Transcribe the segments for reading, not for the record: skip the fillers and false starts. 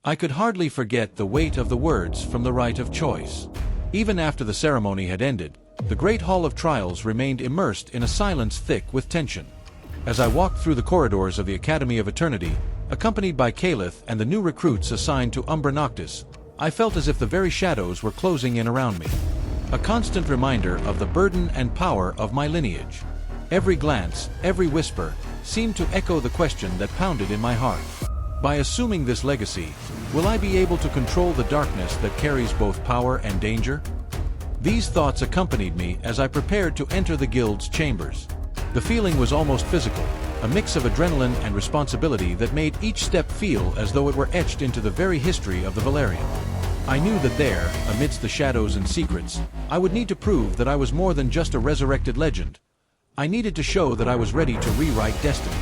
I could hardly forget the weight of the words from the right of choice. Even after the ceremony had ended, the Great Hall of Trials remained immersed in a silence thick with tension. As I walked through the corridors of the Academy of Eternity, accompanied by Caliph and the new recruits assigned to Umbra Noctis, I felt as if the very shadows were closing in around me. A constant reminder of the burden and power of my lineage. Every glance, every whisper, seemed to echo the question that pounded in my heart. By assuming this legacy, will I be able to control the darkness that carries both power and danger? These thoughts accompanied me as I prepared to enter the guild's chambers. The feeling was almost physical, a mix of adrenaline and responsibility that made each step feel as though it were etched into the very history of the Valerian. I knew that there, amidst the shadows and secrets, I would need to prove that I was more than just a resurrected legend. I needed to show that I was ready to rewrite destiny.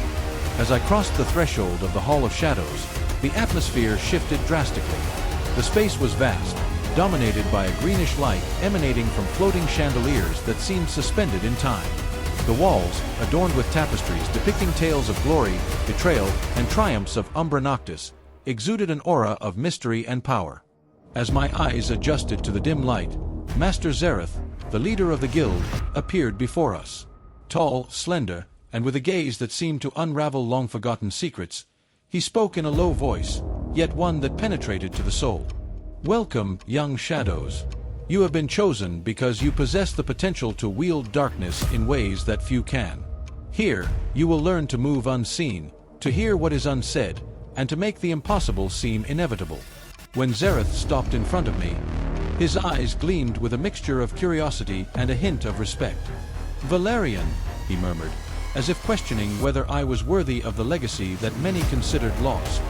As I crossed the threshold of the Hall of Shadows, the atmosphere shifted drastically. The space was vast, dominated by a greenish light emanating from floating chandeliers that seemed suspended in time. The walls, adorned with tapestries depicting tales of glory, betrayal, and triumphs of Umbra Noctis, exuded an aura of mystery and power. As my eyes adjusted to the dim light, Master Zereth, the leader of the guild, appeared before us. Tall, slender, and with a gaze that seemed to unravel long-forgotten secrets, he spoke in a low voice, yet one that penetrated to the soul. "Welcome, young shadows. You have been chosen because you possess the potential to wield darkness in ways that few can. Here, you will learn to move unseen, to hear what is unsaid, and to make the impossible seem inevitable." When Zereth stopped in front of me, his eyes gleamed with a mixture of curiosity and a hint of respect. "Valerian," he murmured, as if questioning whether I was worthy of the legacy that many considered lost.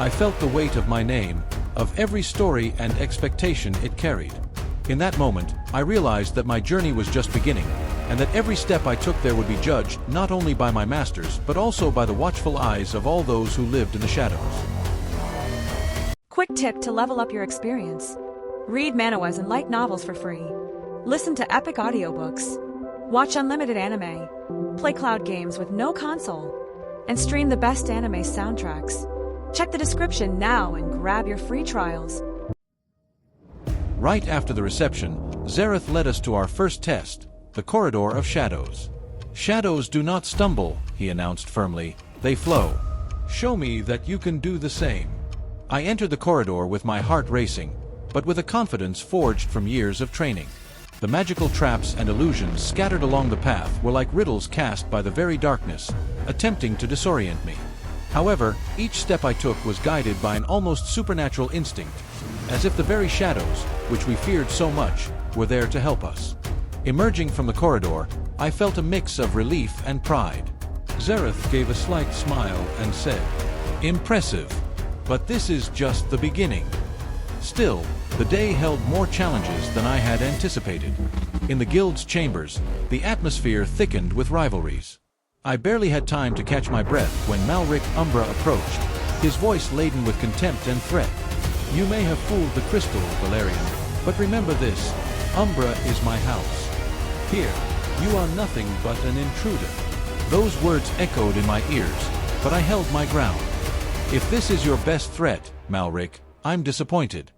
I felt the weight of my name, of every story and expectation it carried. In that moment, I realized that my journey was just beginning, and that every step I took there would be judged not only by my masters but also by the watchful eyes of all those who lived in the shadows. Quick tip to level up your experience. Read Manhwas and light novels for free. Listen to epic audiobooks. Watch unlimited anime. Play cloud games with no console. And stream the best anime soundtracks. Check the description now and grab your free trials. Right after the reception, Zereth led us to our first test, the Corridor of Shadows. "Shadows do not stumble," he announced firmly, "they flow. Show me that you can do the same." I entered the corridor with my heart racing, but with a confidence forged from years of training. The magical traps and illusions scattered along the path were like riddles cast by the very darkness, attempting to disorient me. However, each step I took was guided by an almost supernatural instinct, as if the very shadows, which we feared so much, were there to help us. Emerging from the corridor, I felt a mix of relief and pride. Zereth gave a slight smile and said, "Impressive, but this is just the beginning." Still, the day held more challenges than I had anticipated. In the guild's chambers, the atmosphere thickened with rivalries. I barely had time to catch my breath when Malric Umbra approached, his voice laden with contempt and threat. "You may have fooled the crystal, Valerian, but remember this, Umbra is my house. Here, you are nothing but an intruder." Those words echoed in my ears, but I held my ground. "If this is your best threat, Malric, I'm disappointed.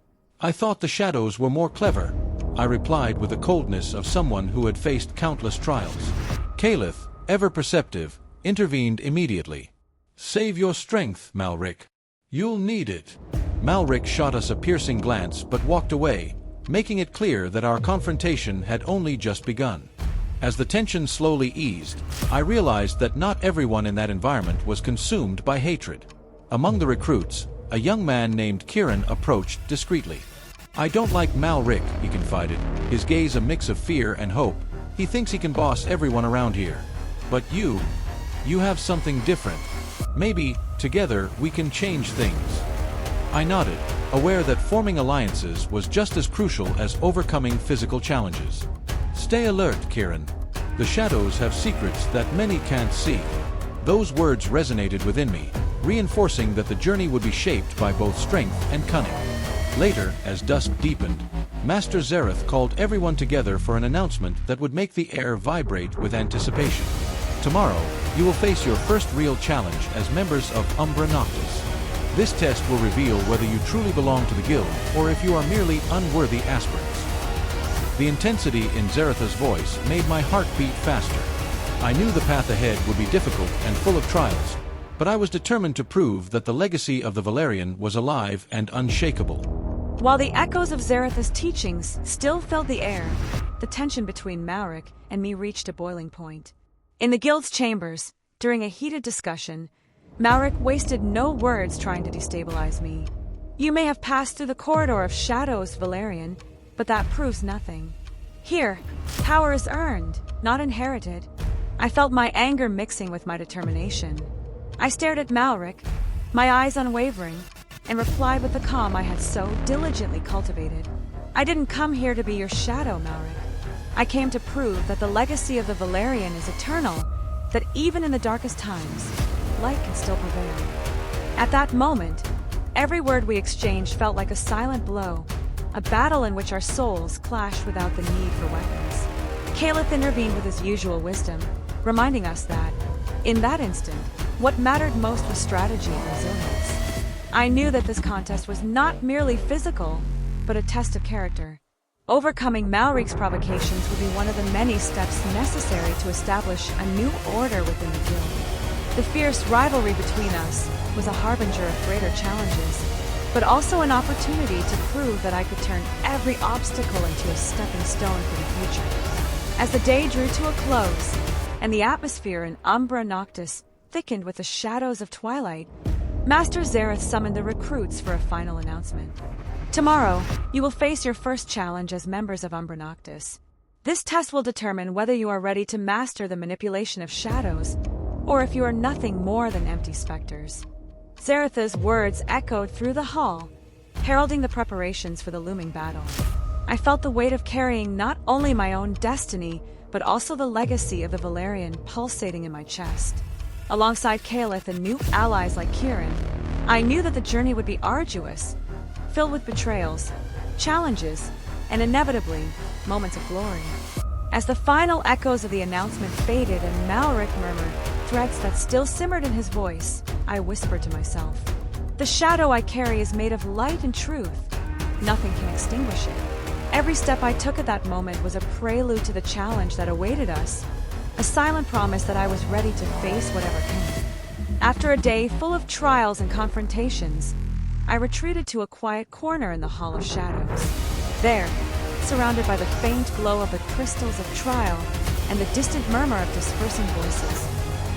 I thought the shadows were more clever," I replied with the coldness of someone who had faced countless trials. Caliph, ever perceptive, intervened immediately. "Save your strength, Malric. You'll need it." Malric shot us a piercing glance but walked away, making it clear that our confrontation had only just begun. As the tension slowly eased, I realized that not everyone in that environment was consumed by hatred. Among the recruits, a young man named Kieran approached discreetly. "I don't like Malric," he confided, his gaze a mix of fear and hope. "He thinks he can boss everyone around here. But you have something different. Maybe, together, we can change things." I nodded, aware that forming alliances was just as crucial as overcoming physical challenges. "Stay alert, Kieran. The shadows have secrets that many can't see." Those words resonated within me, reinforcing that the journey would be shaped by both strength and cunning. Later, as dusk deepened, Master Zereth called everyone together for an announcement that would make the air vibrate with anticipation. "Tomorrow, you will face your first real challenge as members of Umbra Noctis. This test will reveal whether you truly belong to the guild or if you are merely unworthy aspirants. The intensity in Zaratha's voice made my heart beat faster. I knew the path ahead would be difficult and full of trials, but I was determined to prove that the legacy of the Valerian was alive and unshakable. While the echoes of Zaratha's teachings still filled the air, the tension between Malric and me reached a boiling point. In the guild's chambers, during a heated discussion, Malric wasted no words trying to destabilize me. "You may have passed through the corridor of shadows, Valerian, but that proves nothing. Here, power is earned, not inherited." I felt my anger mixing with my determination. I stared at Malric, my eyes unwavering, and replied with the calm I had so diligently cultivated. "I didn't come here to be your shadow, Malric. I came to prove that the legacy of the Valerian is eternal, that even in the darkest times, light can still prevail." At that moment, every word we exchanged felt like a silent blow, a battle in which our souls clashed without the need for weapons. Caliph intervened with his usual wisdom, reminding us that, in that instant, what mattered most was strategy and resilience. I knew that this contest was not merely physical, but a test of character. Overcoming Malric's provocations would be one of the many steps necessary to establish a new order within the guild. The fierce rivalry between us was a harbinger of greater challenges, but also an opportunity to prove that I could turn every obstacle into a stepping stone for the future. As the day drew to a close, and the atmosphere in Umbra Noctis thickened with the shadows of twilight, Master Zareth summoned the recruits for a final announcement. "Tomorrow, you will face your first challenge as members of Umbra Noctis. This test will determine whether you are ready to master the manipulation of shadows, or if you are nothing more than empty specters." Zaratha's words echoed through the hall, heralding the preparations for the looming battle. I felt the weight of carrying not only my own destiny, but also the legacy of the Valerian pulsating in my chest. Alongside Caliph and new allies like Kieran, I knew that the journey would be arduous, filled with betrayals, challenges, and inevitably, moments of glory. As the final echoes of the announcement faded and Malric murmured threats that still simmered in his voice, I whispered to myself, "The shadow I carry is made of light and truth. Nothing can extinguish it." Every step I took at that moment was a prelude to the challenge that awaited us, a silent promise that I was ready to face whatever came. After a day full of trials and confrontations, I retreated to a quiet corner in the Hall of Shadows. There, surrounded by the faint glow of the crystals of trial and the distant murmur of dispersing voices,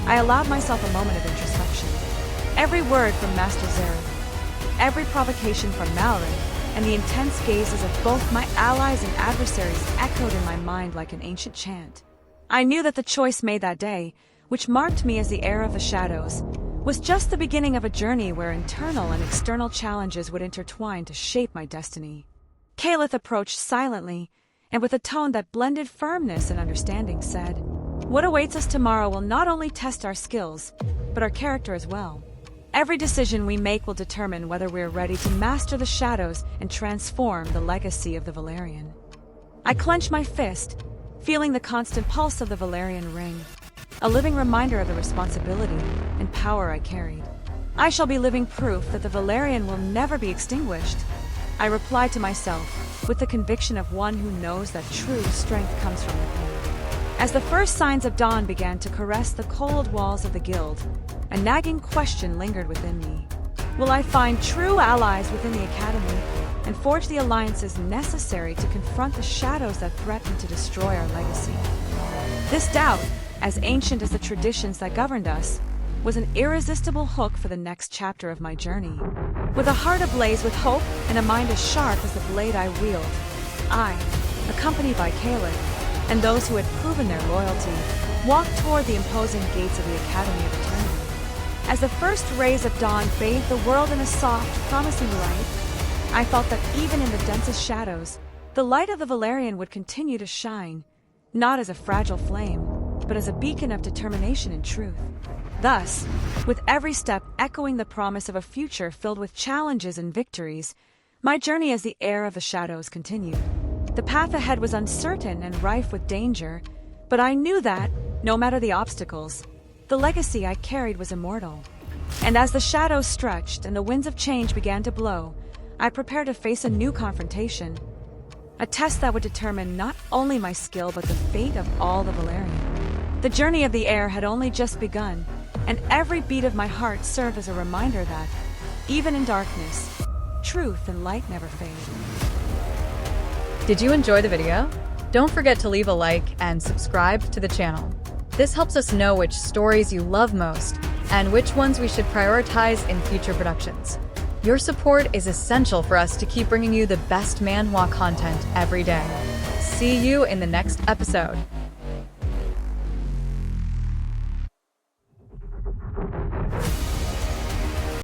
I allowed myself a moment of introspection. Every word from Master Zareth, every provocation from Malric, and the intense gazes of both my allies and adversaries echoed in my mind like an ancient chant. I knew that the choice made that day, which marked me as the heir of the shadows, was just the beginning of a journey where internal and external challenges would intertwine to shape my destiny. Caliph approached silently, and with a tone that blended firmness and understanding said, "What awaits us tomorrow will not only test our skills, but our character as well. Every decision we make will determine whether we are ready to master the shadows and transform the legacy of the Valerian." I clenched my fist, feeling the constant pulse of the Valerian ring, a living reminder of the responsibility and power I carried. "I shall be living proof that the Valerian will never be extinguished," I replied to myself, with the conviction of one who knows that true strength comes from within. As the first signs of dawn began to caress the cold walls of the guild, a nagging question lingered within me. Will I find true allies within the academy and forge the alliances necessary to confront the shadows that threaten to destroy our legacy? This doubt, as ancient as the traditions that governed us, was an irresistible hook for the next chapter of my journey. With a heart ablaze with hope and a mind as sharp as the blade I wield, I, accompanied by Caliph and those who had proven their loyalty, walked toward the imposing gates of the Academy of Eternity. As the first rays of dawn bathed the world in a soft, promising light, I felt that even in the densest shadows, the light of the Valerian would continue to shine, not as a fragile flame, but as a beacon of determination and truth. Thus, with every step echoing the promise of a future filled with challenges and victories, my journey as the heir of the shadows continued. The path ahead was uncertain and rife with danger, but I knew that, no matter the obstacles, the legacy I carried was immortal. And as the shadows stretched and the winds of change began to blow, I prepared to face a new confrontation. A test that would determine not only my skill but the fate of all the Valerian. The journey of the heir had only just begun, and every beat of my heart served as a reminder that, even in darkness, truth and light never fade. Did you enjoy the video? Don't forget to leave a like and subscribe to the channel. This helps us know which stories you love most and which ones we should prioritize in future productions. Your support is essential for us to keep bringing you the best manhwa content every day. See you in the next episode.